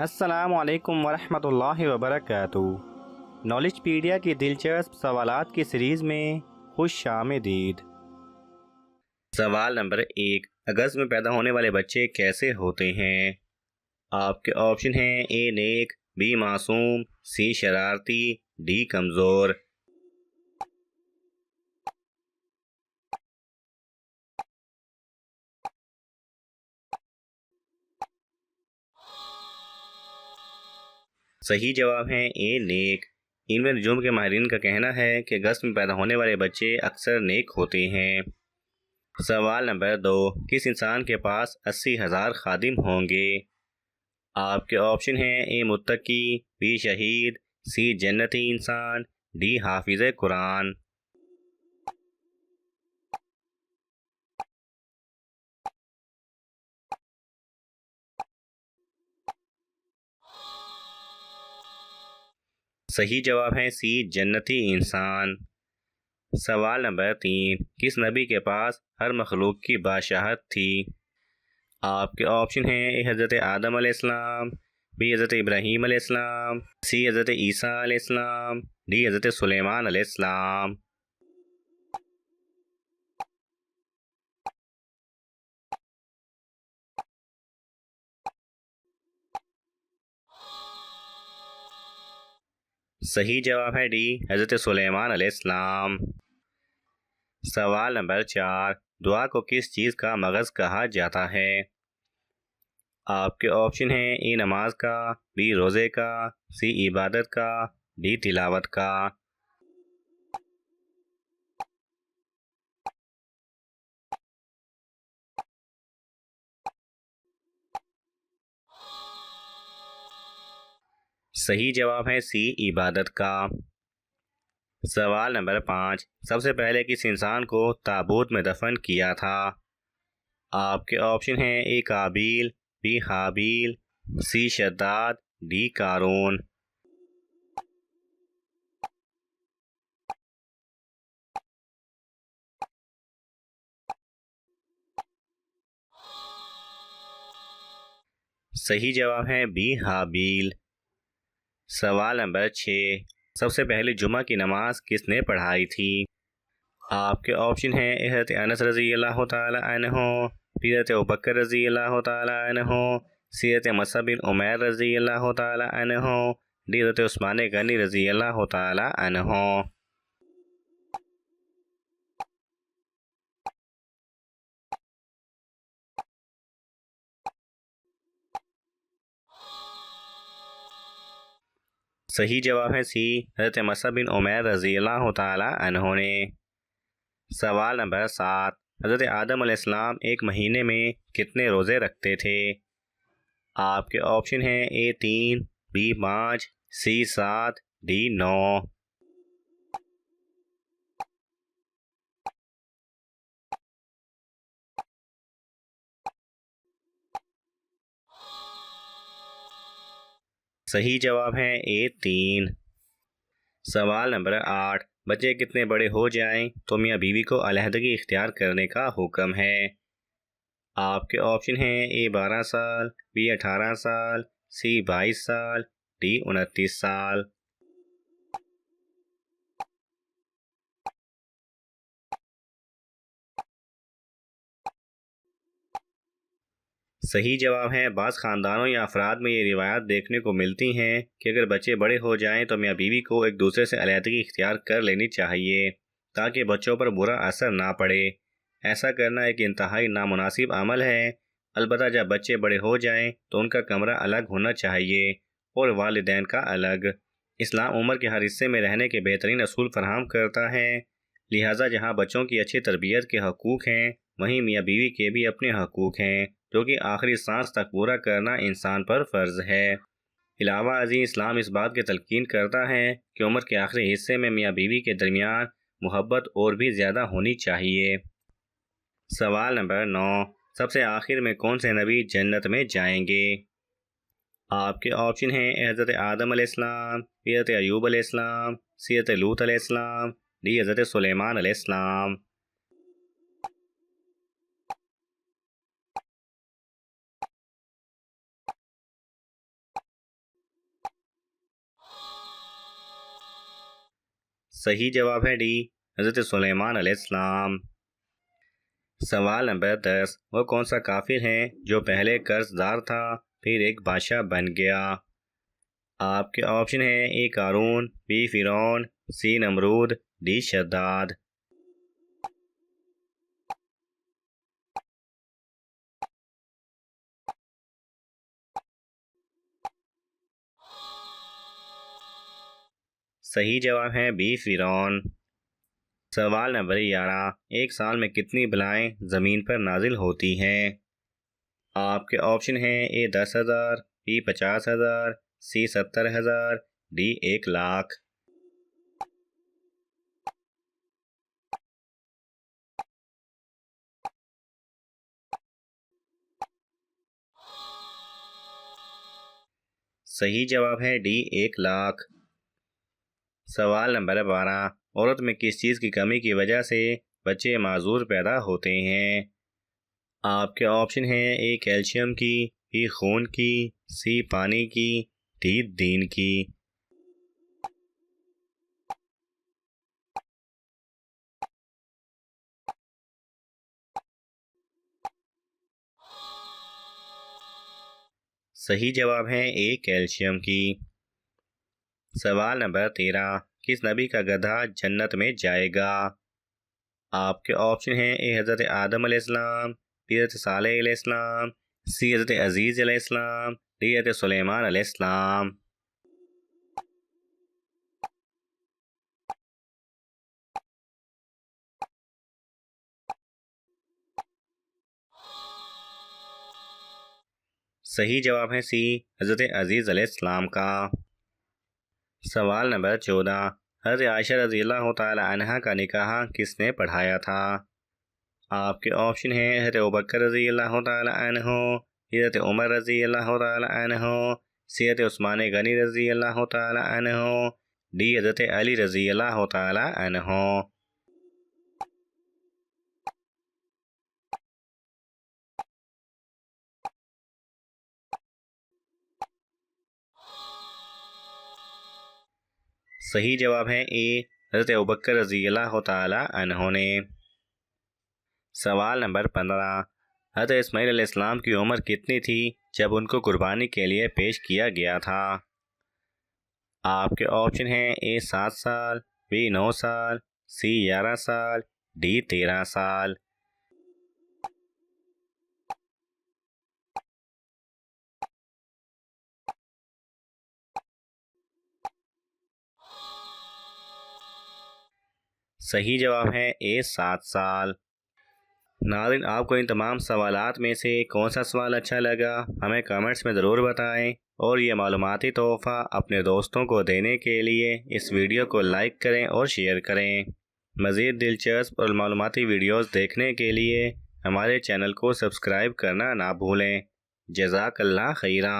अस्सलाम वालेकुम वरहमतुल्लाहि वबरकातुहू। नॉलेजपीडिया की दिलचस्प सवालात की सीरीज़ में खुश आमदीद। सवाल नंबर 1, अगस्त में पैदा होने वाले बच्चे कैसे होते हैं? आपके ऑप्शन हैं ए नेक, बी मासूम, सी शरारती, डी कमज़ोर। सही जवाब है ए नेक। इनमें नजूम के माहिरीन का कहना है कि अगस्त में पैदा होने वाले बच्चे अक्सर नेक होते हैं। सवाल नंबर 2, किस इंसान के पास 80,000 खादिम होंगे? आपके ऑप्शन हैं ए मुत्तकी, बी शहीद, सी जन्नती इंसान, डी हाफिज कुरान। सही जवाब है सी जन्नती इंसान। सवाल नंबर 3, किस नबी के पास हर मखलूक की बादशाहत थी? आपके ऑप्शन हैं ए हज़रत आदम अलैहिस्सलाम, बी हज़रत इब्राहीम अलैहिस्सलाम, सी हज़रत ईसा अलैहिस्सलाम, डी हज़रत सुलेमान अलैहिस्सलाम। सही जवाब है डी हज़रत सुलेमान अलैहिस्सलाम। सवाल नंबर 4, दुआ को किस चीज़ का मगज़ कहा जाता है? आपके ऑप्शन हैं ए नमाज का, बी रोज़े का, सी इबादत का, डी तिलावत का। सही जवाब है सी इबादत का। सवाल नंबर 5, सबसे पहले किस इंसान को ताबूत में दफन किया था? आपके ऑप्शन हैं ए काबिल, बी हाबिल, सी शद्दाद, डी कारून। सही जवाब है बी हाबिल। सवाल नंबर 6, सबसे पहले जुमा की नमाज किसने पढ़ाई थी? आपके ऑप्शन हैं हज़रत अनस रज़ी अल्लाह तआला अन्हु, फिर हज़रत अबूबकर रज़ी अल्लाह तआला अन्हु, सी हज़रत मुसअब बिन उमैर रज़ी अल्लाह तआला अन्हु, डी हज़रत उस्मान गनी रज़ी अल्लाह तआला अन्हु। सही जवाब है सी हज़रत मुसअब बिन उमैर रज़ी अल्लाह तआला अन्हु ने। सवाल नंबर 7, हज़रत आदम अलैहिस्सलाम एक महीने में कितने रोज़े रखते थे? आपके ऑप्शन हैं ए 3, बी 5, सी 7, डी 9। सही जवाब है ए 3। सवाल नंबर 8, बच्चे कितने बड़े हो जाएं तो मियाँ बीवी को अलहदगी इख्तियार करने का हुक्म है? आपके ऑप्शन हैं ए 12 साल, बी 18 साल, सी 22 साल, डी 29 साल। सही जवाब है बाज़ ख़ानदानों या अफराद में ये रिवायत देखने को मिलती हैं कि अगर बच्चे बड़े हो जाएं तो मियाँ बीवी को एक दूसरे से अलहदगी इख्तियार कर लेनी चाहिए ताकि बच्चों पर बुरा असर ना पड़े। ऐसा करना एक इंतहाई नामुनासिब अमल है। अलबत्ता जब बच्चे बड़े हो जाएं तो उनका कमरा अलग होना चाहिए और वालिदैन का अलग। इस्लाम उम्र के हर हिस्से में रहने के बेहतरीन असूल फराहम करता है। लिहाजा जहाँ बच्चों की अच्छी तरबियत के हकूक़ हैं वहीं मियाँ बीवी के भी अपने हकूक़ हैं जो कि आखिरी सांस तक पूरा करना इंसान पर फ़र्ज़ है। अलावा अज़ीज़ इस्लाम इस बात की तलकीन करता है कि उम्र के आखिरी हिस्से में मियाँ बीवी के दरमियान मोहब्बत और भी ज़्यादा होनी चाहिए। सवाल नंबर 9, सबसे आखिर में कौन से नबी जन्नत में जाएंगे? आपके ऑप्शन हैं हज़रत आदम अलैहिस्सलाम, हज़रत अयूब अलैहिस्सलाम, सी हज़रत लूत अलैहिस्सलाम, डी हज़रत सुलेमान अलैहिस्सलाम। सही जवाब है डी, हज़रत सुलेमान अलैहिस्सलाम। सवाल नंबर 10, वो कौन सा काफिर है जो पहले कर्जदार था फिर एक बादशाह बन गया? आपके ऑप्शन है ए कारून, बी फिरौन, सी नमरूद, डी शद्दाद। सही जवाब है बी फिरौन। सवाल नंबर 11, एक साल में कितनी बलाएं ज़मीन पर नाजिल होती हैं? आपके ऑप्शन हैं ए 10,000, बी 50,000, सी 70,000, डी 1,00,000। सही जवाब है डी 1,00,000। सवाल नंबर 12, औरत में किस चीज़ की कमी की वजह से बच्चे माजूर पैदा होते हैं? आपके ऑप्शन हैं ए कैल्शियम की, बी खून की, सी पानी की, डी दीन की। सही जवाब है ए कैल्शियम की। सवाल नंबर 13, किस नबी का गधा जन्नत में जाएगा? आपके ऑप्शन हैं ए हज़रत आदम अलैहिस्सलाम, बी हज़रत सालेह अलैहिस्सलाम, सी हज़रत अजीज़ अलैहिस्सलाम, डी हज़रत सुलेमान अलैहिस्सलाम। सही जवाब है सी, हज़रत अजीज़ अलैहिस्सलाम का। सवाल नंबर 14, हज़रत आयशा रज़ी अल्लाह तआला अन्हा का निकाह किसने पढ़ाया था? आपके ऑप्शन हैं हज़रत अबू बकर रज़ी अल्लाह तआला अन्हु, हज़रत उमर रज़ी अल्लाह तआला अन्हु, सी हज़रत उस्मान गनी रज़ी अल्लाह तआला अन्हु, डी हज़रत अली रज़ी अल्लाह तआला अन्हु। सही जवाब है ए, हज़रत अबू बकर रज़ी अल्लाह तआला अन्हु ने। सवाल नंबर 15, हज़रत इस्माईल अलैहिस्सलाम की उम्र कितनी थी जब उनको कुर्बानी के लिए पेश किया गया था? आपके ऑप्शन हैं ए 7 साल, बी 9 साल, सी 11 साल, डी 13 साल। सही जवाब है ए 7 साल। नाज़रीन, आपको इन तमाम सवालात में से कौन सा सवाल अच्छा लगा हमें कमेंट्स में ज़रूर बताएं, और ये मालूमाती तोहफ़ा अपने दोस्तों को देने के लिए इस वीडियो को लाइक करें और शेयर करें। मज़ीद दिलचस्प और मालूमाती वीडियोस देखने के लिए हमारे चैनल को सब्सक्राइब करना ना भूलें। जज़ाकल्लाह खैरा।